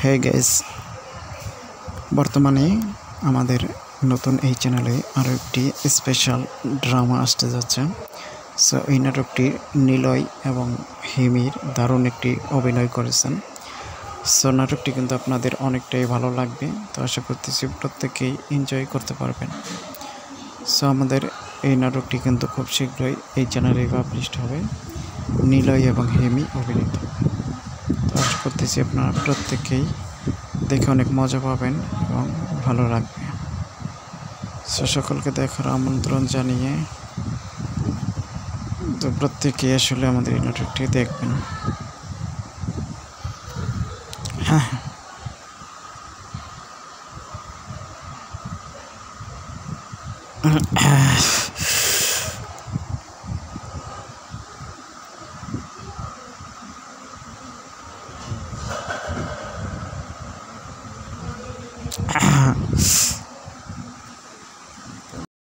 Hey guys, বর্তমানে আমাদের নতুন এই চ্যানেলে আরও একটি স্পেশাল ড্রামা আসতে যাচ্ছে। সো এই নাটকটি নিলয় এবং হিমির দারুণ একটি অভিনয় করেছেন। সো নাটকটি কিন্তু আপনাদের অনেকটাই ভালো লাগবে, তো আশা করতেছি প্রত্যেকেই এনজয় করতে পারবেন। সো আমাদের এই নাটকটি কিন্তু খুব শীঘ্রই এই চ্যানেলে পাবলিশড হবে, নিলয় এবং হিমি অভিনীত। তো আশা করতেছি আপনারা প্রত্যেকেই দেখে অনেক মজা পাবেন এবং ভালো লাগবে। সো সকলকে দেখার আমন্ত্রণ জানিয়ে তো প্রত্যেকেই আসলে আমাদের এই নাটকটি দেখবেন। হ্যাঁ,